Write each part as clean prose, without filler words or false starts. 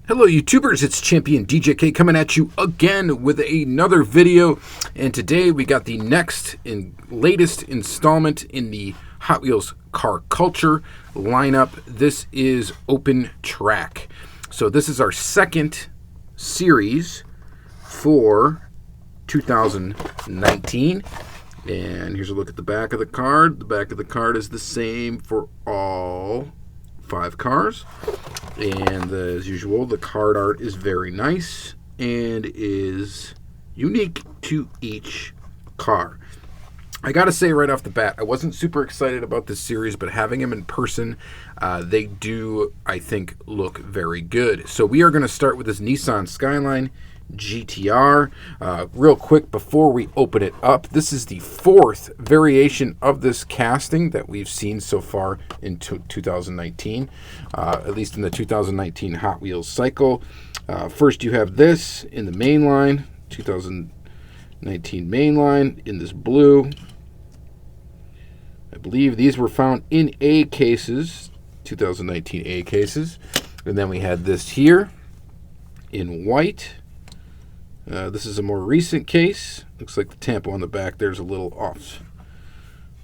Hello YouTubers, it's Championdjk coming at you again with another video, and today we got the next and latest installment in the Hot Wheels car culture lineup. This is Open Track. So this is our second series for 2019, and here's a look at the back of the card. The back of the card is the same for all 5 cars. And as usual, the card art is very nice and is unique to each car. I gotta say right off the bat, I wasn't super excited about this series, but having them in person, they do, I think, look very good. So we are going to start with this Nissan Skyline GTR. Real quick before we open it up, this is the 4th variation of this casting that we've seen so far in 2019, at least in the 2019 Hot Wheels cycle. First you have this in the main line, 2019 main line in this blue. I believe these were found in A cases, 2019 A cases. And then we had this here in white. This is a more recent case. Looks like the tampo on the back there's a little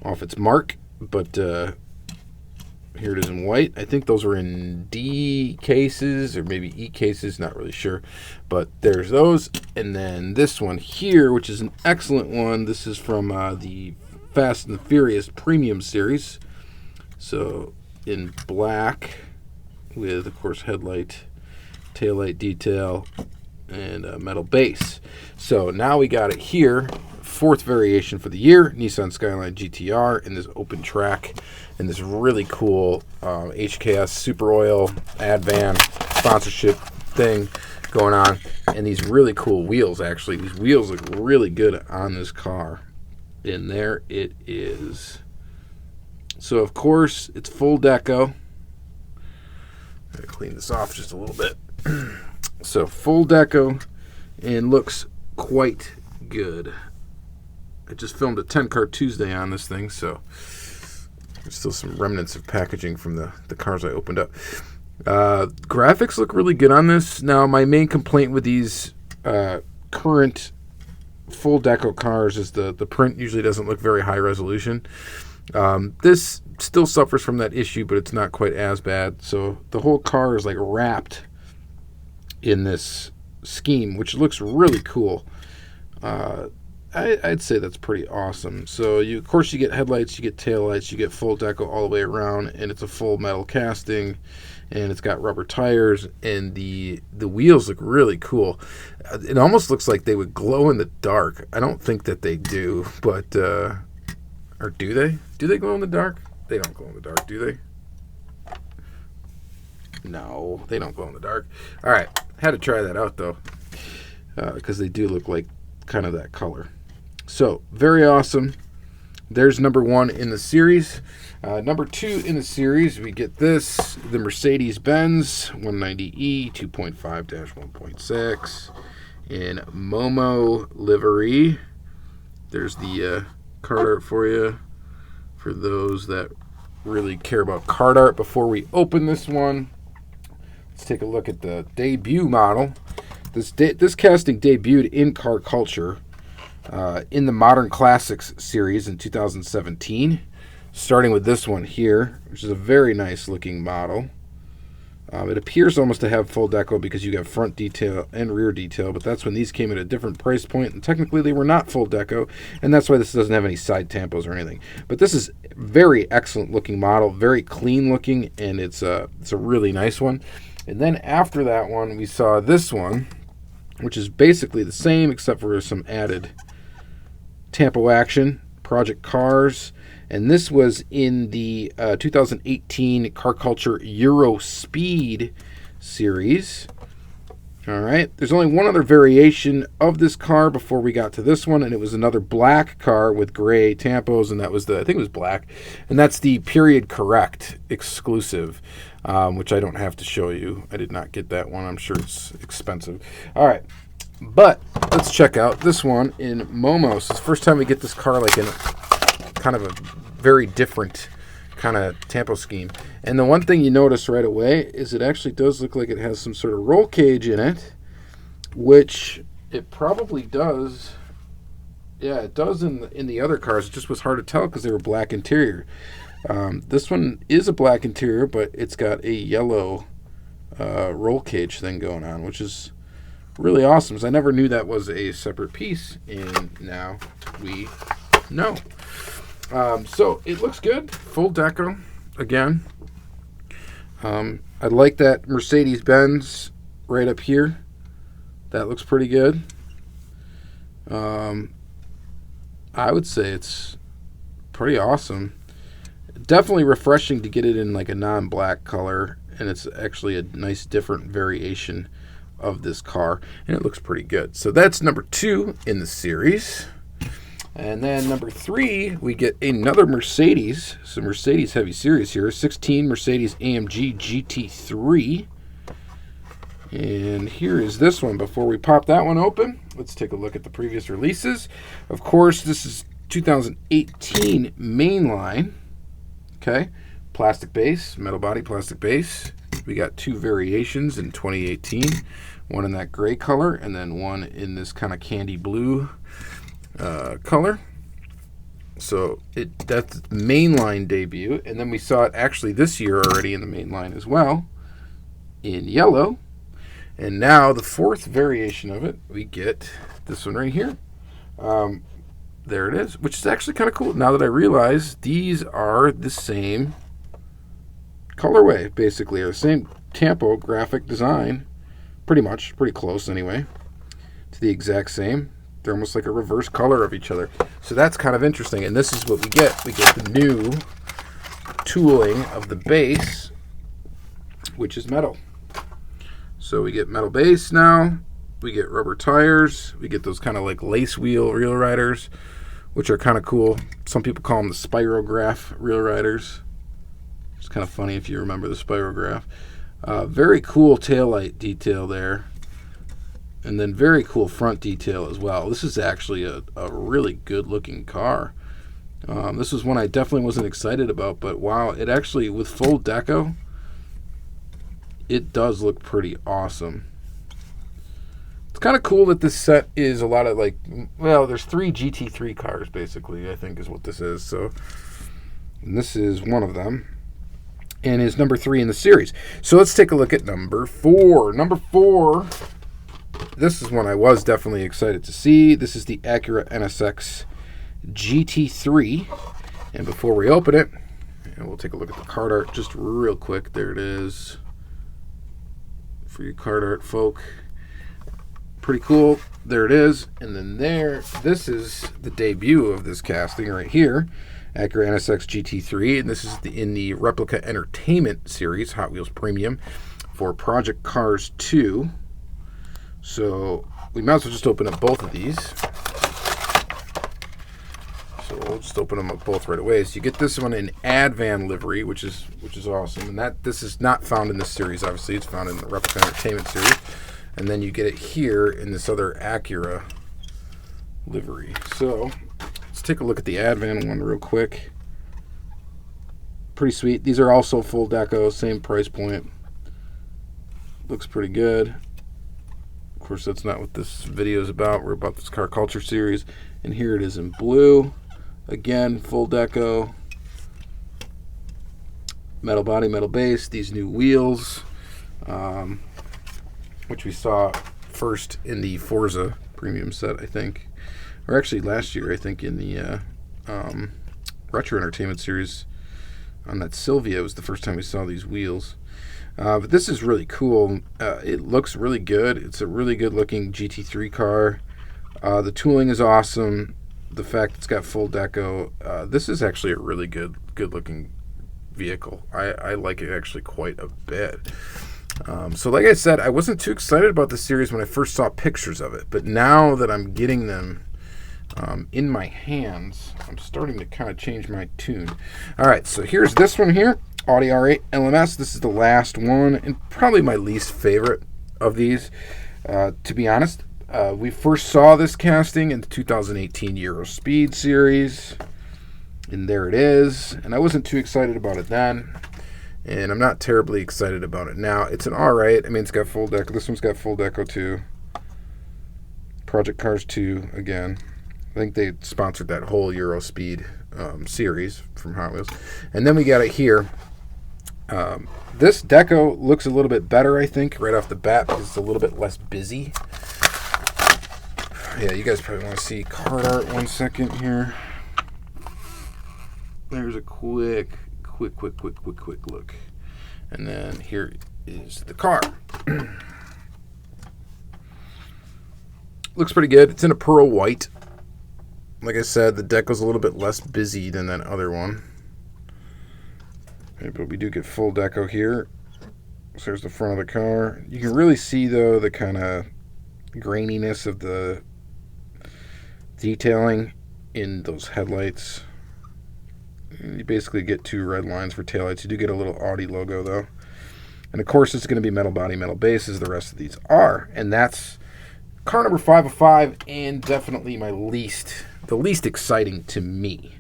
off its mark, but here it is in white. I think those were in D cases or maybe E cases, not really sure, but there's those. And then this one here, which is an excellent one. This is from the Fast and the Furious Premium Series. So in black with, of course, headlight, taillight detail, and a metal base. So now we got it here, 4th variation for the year, Nissan Skyline GTR in this Open Track, and this really cool HKS Super Oil ad van sponsorship thing going on, and these really cool wheels. Actually, these wheels look really good on this car, and there it is. So of course it's full deco. Gotta clean this off just a little bit. So full deco and looks quite good. I just filmed a 10 Car Tuesday on this thing, so there's still some remnants of packaging from the cars I opened up. Graphics look really good on this. Now my main complaint with these current full deco cars is the print usually doesn't look very high resolution. This still suffers from that issue, but it's not quite as bad. So the whole car is like wrapped in this scheme, which looks really cool. I'd say that's pretty awesome. So of course you get headlights, you get taillights, you get full deco all the way around, and it's a full metal casting, and it's got rubber tires, and the wheels look really cool. It almost looks like they would glow in the dark. I don't think that they do, but or do they? Do they glow in the dark? They don't glow in the dark, do they? No, they don't glow in the dark. All right, had to try that out though, because they do look like kind of that color. So very awesome. There's number 1 in the series. Number 2 in the series, we get this, the Mercedes-Benz 190E 2.5-1.6 in Momo livery. There's the card art for you, for those that really care about card art. Before we open this one, let's take a look at the debut model. This casting debuted in car culture in the Modern Classics series in 2017, starting with this one here, which is a very nice looking model. It appears almost to have full deco because you got front detail and rear detail, but that's when these came at a different price point, and technically they were not full deco, and that's why this doesn't have any side tampos or anything. But this is a very excellent looking model, very clean looking, and it's a really nice one. And then after that one, we saw this one, which is basically the same except for some added tampo action, Project Cars, and this was in the 2018 Car Culture Euro Speed series. All right, there's only one other variation of this car before we got to this one, and it was another black car with gray tampos, and that was I think it was black, and that's the Period Correct exclusive, which I don't have to show you. I did not get that one. I'm sure it's expensive. All right, but let's check out this one in Momo. So it's the first time we get this car like in kind of a very different kind of tampo scheme. And the one thing you notice right away is it actually does look like it has some sort of roll cage in it, which it probably does. Yeah, it does in the other cars. It just was hard to tell because they were black interior. This one is a black interior, but it's got a yellow roll cage thing going on, which is really awesome, because I never knew that was a separate piece, and now we know. So it looks good. Full deco again. I like that Mercedes-Benz right up here. That looks pretty good. I would say it's pretty awesome. Definitely refreshing to get it in like a non-black color, and it's actually a nice different variation of this car, and it looks pretty good. So that's number 2 in the series. And then number 3, we get another Mercedes. So Mercedes heavy series here. 16 Mercedes AMG GT3. And here is this one. Before we pop that one open, let's take a look at the previous releases. Of course, this is 2018 mainline. Okay, plastic base, metal body, plastic base. We got 2 variations in 2018. One in that gray color, and then one in this kind of candy blue color. So that's the mainline debut, and then we saw it actually this year already in the mainline as well, in yellow. And now the 4th variation of it, we get this one right here. There it is, which is actually kind of cool. Now that I realize these are the same colorway, basically, or the same tampo graphic design, pretty much, pretty close anyway, to the exact same. They're almost like a reverse color of each other. So that's kind of interesting, and this is what we get. We get the new tooling of the base, which is metal. So we get metal base now. We get rubber tires. We get those kind of like lace wheel riders, which are kind of cool. Some people call them the spirograph reel riders. It's kind of funny if you remember the spirograph. Very cool taillight detail there. And then very cool front detail as well. This is actually a really good looking car. This was one I definitely wasn't excited about, but wow, it actually, with full deco, it does look pretty awesome. It's kind of cool that this set is a lot of like, well, there's 3 GT3 cars basically, I think is what this is. So, and this is one of them, and is number 3 in the series. So let's take a look at number 4. Number 4, this is one I was definitely excited to see. This is the Acura NSX GT3. And before we open it, and we'll take a look at the card art just real quick. There it is. For you card art folk. Pretty cool. There it is. And then this is the debut of this casting right here. Acura NSX GT3. And this is in the Replica Entertainment Series, Hot Wheels Premium, for Project Cars 2. So we might as well just open up both of these. So we'll just open them up both right away. So you get this one in Advan livery, which is awesome. And this is not found in this series, obviously. It's found in the Replica Entertainment Series. And then you get it here in this other Acura livery. So let's take a look at the Advan one real quick. Pretty sweet. These are also full deco, same price point. Looks pretty good. Of course, that's not what this video is about. We're about this car culture series. And here it is in blue. Again, full deco. Metal body, metal base. These new wheels, which we saw first in the Forza premium set, I think. Or actually last year, I think, in the Retro Entertainment Series on that Silvia was the first time we saw these wheels. But this is really cool. It looks really good. It's a really good looking GT3 car. The tooling is awesome. The fact it's got full deco. This is actually a really good looking vehicle. I like it actually quite a bit. So like I said, I wasn't too excited about the series when I first saw pictures of it. But now that I'm getting them in my hands, I'm starting to kind of change my tune. All right, so here's this one here. Audi RS LMS. This is the last one, and probably my least favorite of these, to be honest. We first saw this casting in the 2018 Euro Speed Series. And there it is. And I wasn't too excited about it then. And I'm not terribly excited about it now. It's an alright. I mean, it's got full deco. This one's got full deco too. Project Cars 2 again. I think they sponsored that whole Euro Speed series from Hot Wheels. And then we got it here. This deco looks a little bit better, I think, right off the bat because it's a little bit less busy. Yeah, you guys probably want to see card art 1 second here. There's a quick look. And then here is the car. Looks pretty good. It's in a pearl white. Like I said, the deco's a little bit less busy than that other one. Okay, but we do get full deco here. So there's the front of the car. You can really see, though, the kind of graininess of the detailing in those headlights. You basically get 2 red lines for taillights. You do get a little Audi logo, though. And, of course, it's going to be metal body, metal base, as the rest of these are. And that's car number 5 of 5, and definitely the least exciting to me.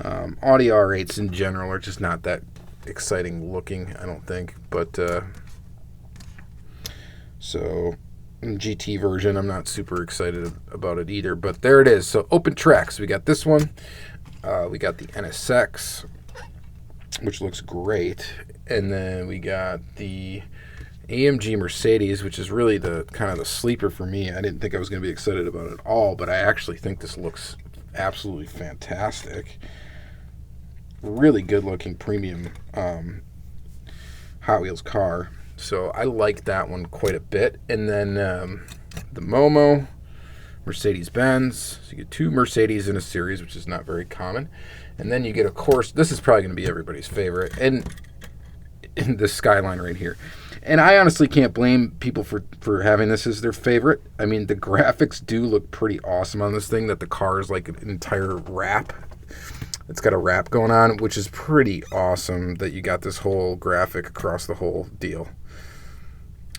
Audi R8s in general are just not that exciting looking, I don't think. But, so, GT version, I'm not super excited about it either. But there it is. So, open tracks. We got this one. We got the NSX, which looks great. And then we got the AMG Mercedes, which is really the kind of the sleeper for me. I didn't think I was going to be excited about it at all, but I actually think this looks absolutely fantastic. Really good looking premium Hot Wheels car. So I like that one quite a bit. And then the Momo Mercedes-Benz. So you get 2 Mercedes in a series, which is not very common. And then you get, of course, this is probably going to be everybody's favorite, and this Skyline right here. And I honestly can't blame people for having this as their favorite. I mean, the graphics do look pretty awesome on this thing, that the car is like an entire wrap. It's got a wrap going on, which is pretty awesome that you got this whole graphic across the whole deal.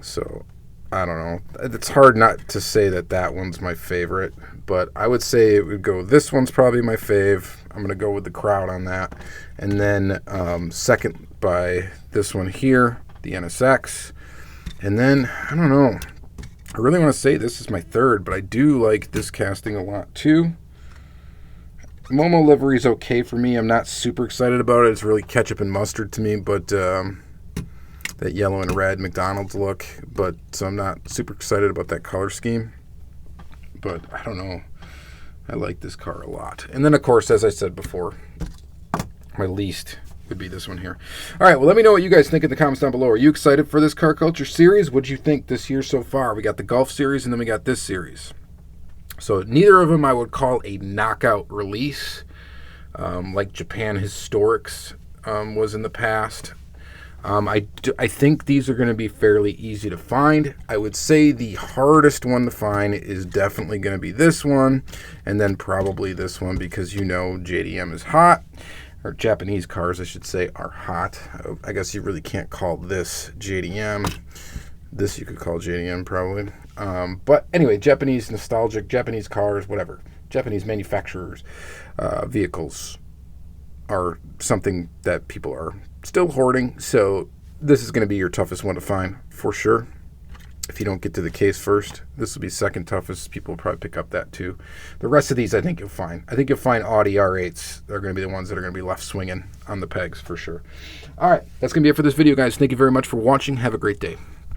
So, I don't know. It's hard not to say that one's my favorite, but I would say it would go, this one's probably my fave. I'm going to go with the crowd on that. And then second by this one here, the NSX. And then, I don't know. I really want to say this is my third, but I do like this casting a lot too. Momo livery is okay for me. I'm not super excited about it. It's really ketchup and mustard to me, but that yellow and red McDonald's look. But so I'm not super excited about that color scheme. But I don't know. I like this car a lot. And then, of course, as I said before, my least would be this one here. All right, well, let me know what you guys think in the comments down below. Are you excited for this car culture series? What do you think this year so far? We got the Golf series, and then we got this series. So neither of them I would call a knockout release, like Japan Historics was in the past. I think these are going to be fairly easy to find. I would say the hardest one to find is definitely going to be this one, and then probably this one, because you know JDM is hot, or Japanese cars, I should say, are hot. I guess you really can't call this JDM. This you could call JDM probably. But anyway, Japanese nostalgic, Japanese cars, whatever. Japanese manufacturers, vehicles are something that people are still hoarding. So this is going to be your toughest one to find for sure. If you don't get to the case first, this will be second toughest. People will probably pick up that too. The rest of these I think you'll find. I think you'll find Audi R8s. They're going to be the ones that are going to be left swinging on the pegs for sure. All right, that's going to be it for this video, guys. Thank you very much for watching. Have a great day.